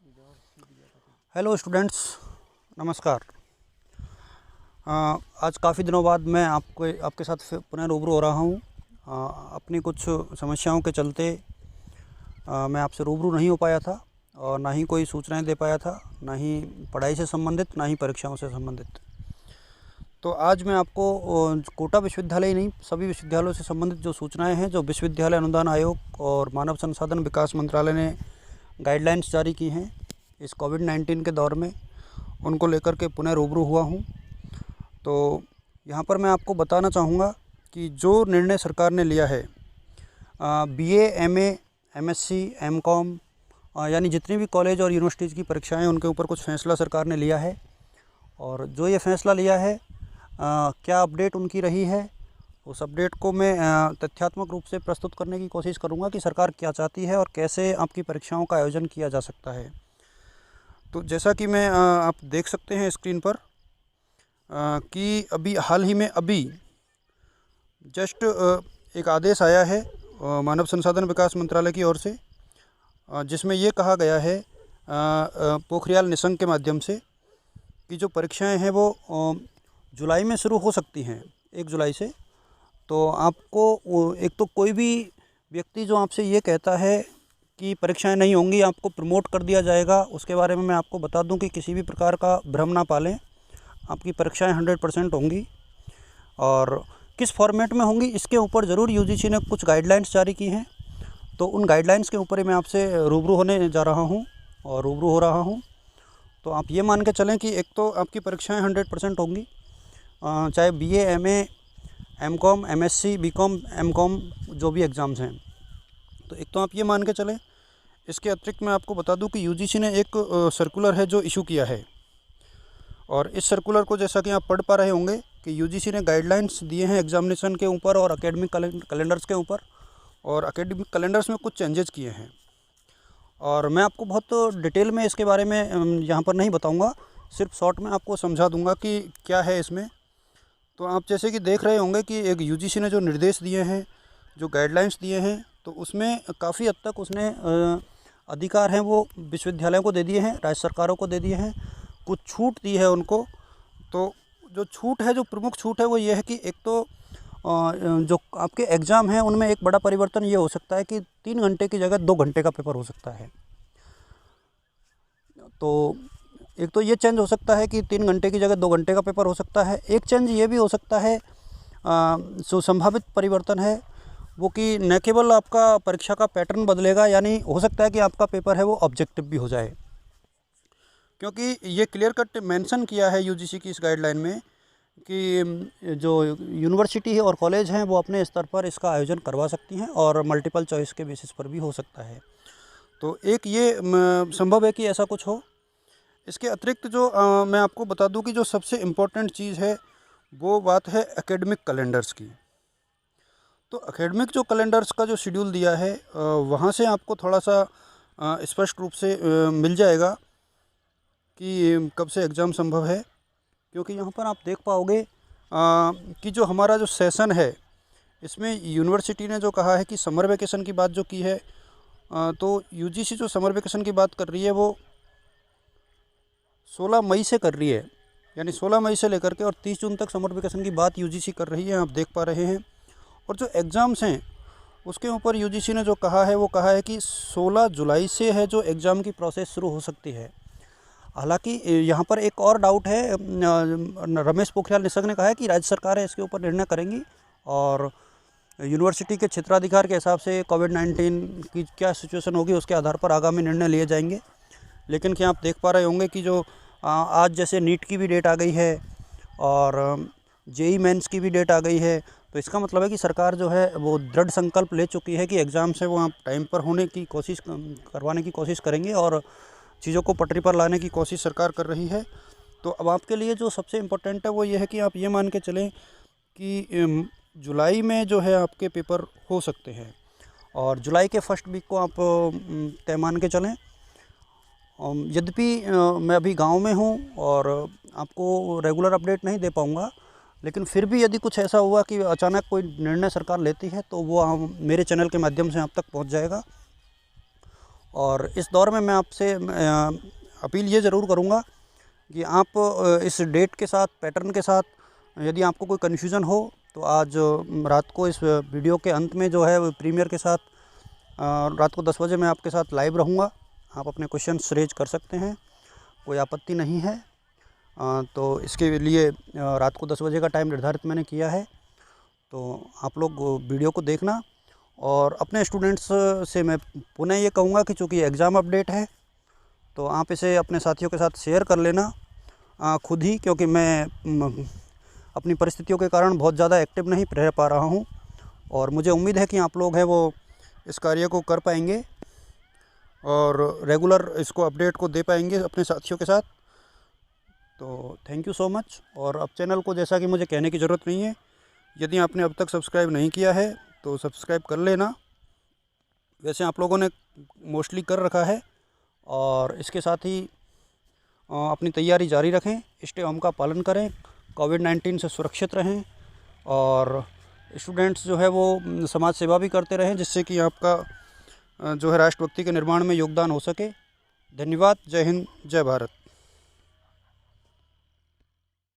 Hello students, नमस्कार। आज काफ़ी दिनों बाद मैं आपके साथ फिर पुनः रूबरू हो रहा हूँ। अपनी कुछ समस्याओं के चलते मैं आपसे रूबरू नहीं हो पाया था और ना ही कोई सूचनाएं दे पाया था, ना ही पढ़ाई से संबंधित, ना ही परीक्षाओं से संबंधित। तो आज मैं आपको कोटा विश्वविद्यालय ही नहीं, सभी विश्वविद्यालयों से संबंधित जो सूचनाएं हैं, जो विश्वविद्यालय अनुदान आयोग और मानव संसाधन विकास मंत्रालय ने गाइडलाइंस जारी की हैं इस कोविड-19 के दौर में, उनको लेकर के पुनः रूबरू हुआ हूँ। तो यहाँ पर मैं आपको बताना चाहूँगा कि जो निर्णय सरकार ने लिया है, बीए, एमए, एमएससी, एमकॉम यानी जितनी भी कॉलेज और यूनिवर्सिटीज़ की परीक्षाएं, उनके ऊपर कुछ फ़ैसला सरकार ने लिया है। और जो ये फ़ैसला लिया है, क्या अपडेट उनकी रही है, उस अपडेट को मैं तथ्यात्मक रूप से प्रस्तुत करने की कोशिश करूँगा कि सरकार क्या चाहती है और कैसे आपकी परीक्षाओं का आयोजन किया जा सकता है। तो जैसा कि मैं आप देख सकते हैं स्क्रीन पर कि अभी हाल ही में जस्ट एक आदेश आया है मानव संसाधन विकास मंत्रालय की ओर से, जिसमें ये कहा गया है पोखरियाल निशंक के माध्यम से कि जो परीक्षाएं हैं वो जुलाई में शुरू हो सकती हैं, 1 जुलाई से। तो आपको एक तो कोई भी व्यक्ति जो आपसे ये कहता है कि परीक्षाएं नहीं होंगी, आपको प्रमोट कर दिया जाएगा, उसके बारे में मैं आपको बता दूं कि किसी भी प्रकार का भ्रम ना पालें। आपकी परीक्षाएं 100% होंगी और किस फॉर्मेट में होंगी, इसके ऊपर ज़रूर यूजीसी ने कुछ गाइडलाइंस जारी की हैं। तो उन गाइडलाइंस के ऊपर ही मैं आपसे रूबरू होने जा रहा हूं और रूबरू हो रहा हूं। तो आप ये मान के चलें कि एक तो आपकी परीक्षाएं 100% होंगी, चाहे BA, MA, MCom, MSc, BCom, MCom जो भी एग्ज़ाम्स हैं। तो एक तो आप ये मान के चलें। इसके अतिरिक्त मैं आपको बता दूं कि यूजीसी ने एक सर्कुलर है जो इशू किया है, और इस सर्कुलर को जैसा कि आप पढ़ पा रहे होंगे कि यूजीसी ने गाइडलाइंस दिए हैं एग्जामिनेशन के ऊपर और एकेडमिक कैलेंडर्स के ऊपर, और एकेडमिक कैलेंडर्स में कुछ चेंजेस किए हैं। और मैं आपको बहुत डिटेल में इसके बारे में यहाँ पर नहीं बताऊँगा, सिर्फ शॉर्ट में आपको समझा दूँगा कि क्या है इसमें। तो आप जैसे कि देख रहे होंगे कि एक यूजीसी ने जो निर्देश दिए हैं, जो गाइडलाइंस दिए हैं, तो उसमें काफ़ी हद तक उसने अधिकार हैं वो विश्वविद्यालयों को दे दिए हैं, राज्य सरकारों को दे दिए हैं, कुछ छूट दी है उनको। तो जो छूट है, जो प्रमुख छूट है वो ये है कि एक तो जो आपके एग्ज़ाम हैं उनमें एक बड़ा परिवर्तन ये हो सकता है कि 3 घंटे की जगह 2 घंटे का पेपर हो सकता है। तो एक तो ये चेंज हो सकता है कि 3 घंटे की जगह 2 घंटे का पेपर हो सकता है। एक चेंज ये भी हो सकता है, जो संभावित परिवर्तन है वो कि न केवल आपका परीक्षा का पैटर्न बदलेगा, यानी हो सकता है कि आपका पेपर है वो ऑब्जेक्टिव भी हो जाए, क्योंकि ये क्लियर कट मेंशन किया है यूजीसी की इस गाइडलाइन में कि जो यूनिवर्सिटी है और कॉलेज हैं वो अपने स्तर पर इसका आयोजन करवा सकती हैं और मल्टीपल चॉइस के बेसिस पर भी हो सकता है। तो एक ये संभव है कि ऐसा कुछ हो। इसके अतिरिक्त जो मैं आपको बता दूं कि जो सबसे इम्पोर्टेंट चीज़ है वो बात है एकेडमिक कैलेंडर्स की। तो एकेडमिक जो कैलेंडर्स का जो शेड्यूल दिया है, वहाँ से आपको थोड़ा सा स्पष्ट रूप से मिल जाएगा कि कब से एग्ज़ाम संभव है। क्योंकि यहाँ पर आप देख पाओगे कि जो हमारा जो सेशन है, इसमें यूनिवर्सिटी ने जो कहा है कि समर वेकेशन की बात जो की है, तो यूजीसी जो समर वेकेशन की बात कर रही है वो 16 मई से कर रही है, यानी 16 मई से लेकर के और 30 जून तक समर वेकेशन की बात यूजीसी कर रही है, आप देख पा रहे हैं। और जो एग्ज़ाम्स हैं उसके ऊपर यूजीसी ने जो कहा है वो कहा है कि 16 जुलाई से है जो एग्ज़ाम की प्रोसेस शुरू हो सकती है। हालांकि यहाँ पर एक और डाउट है, रमेश पोखरियाल निशंक ने कहा है कि राज्य सरकारें इसके ऊपर निर्णय करेंगी और यूनिवर्सिटी के क्षेत्राधिकार के हिसाब से कोविड-19 की क्या सिचुएशन होगी उसके आधार पर आगामी निर्णय लिए जाएंगे। लेकिन क्या आप देख पा रहे होंगे कि जो आज जैसे नीट की भी डेट आ गई है और जेई मेंस की भी डेट आ गई है, तो इसका मतलब है कि सरकार जो है वो दृढ़ संकल्प ले चुकी है कि एग्ज़ाम से वो आप टाइम पर होने की कोशिश करवाने की कोशिश करेंगे और चीज़ों को पटरी पर लाने की कोशिश सरकार कर रही है। तो अब आपके लिए जो सबसे इम्पोर्टेंट है वो ये है कि आप ये मान के चलें कि जुलाई में जो है आपके पेपर हो सकते हैं, और जुलाई के फर्स्ट वीक को आप तय मान के चलें। यद्यपि मैं अभी गांव में हूं और आपको रेगुलर अपडेट नहीं दे पाऊंगा, लेकिन फिर भी यदि कुछ ऐसा हुआ कि अचानक कोई निर्णय सरकार लेती है तो वो मेरे चैनल के माध्यम से आप तक पहुंच जाएगा। और इस दौर में मैं आपसे अपील ये ज़रूर करूँगा कि आप इस डेट के साथ, पैटर्न के साथ, यदि आपको कोई कन्फ्यूज़न हो तो आज रात को इस वीडियो के अंत में जो है वो प्रीमियर के साथ रात को 10 बजे मैं आपके साथ लाइव रहूँगा। आप अपने क्वेश्चंस रेज कर सकते हैं, कोई आपत्ति नहीं है। तो इसके लिए रात को 10 बजे का टाइम निर्धारित मैंने किया है। तो आप लोग वीडियो को देखना, और अपने स्टूडेंट्स से मैं पुनः ये कहूँगा कि चूँकि एग्ज़ाम अपडेट है तो आप इसे अपने साथियों के साथ शेयर कर लेना खुद ही, क्योंकि मैं अपनी परिस्थितियों के कारण बहुत ज़्यादा एक्टिव नहीं रह पा रहा हूँ, और मुझे उम्मीद है कि आप लोग हैं वो इस कार्य को कर पाएंगे और रेगुलर इसको अपडेट को दे पाएंगे अपने साथियों के साथ। तो थैंक यू सो मच। और अब चैनल को, जैसा कि मुझे कहने की ज़रूरत नहीं है, यदि आपने अब तक सब्सक्राइब नहीं किया है तो सब्सक्राइब कर लेना। वैसे आप लोगों ने मोस्टली कर रखा है, और इसके साथ ही अपनी तैयारी जारी रखें, स्टे होम का पालन करें, कोविड-19 से सुरक्षित रहें, और स्टूडेंट्स जो है वो समाज सेवा भी करते रहें, जिससे कि आपका जो है राष्ट्रभक्ति के निर्माण में योगदान हो सके। धन्यवाद। जय हिंद, जय भारत।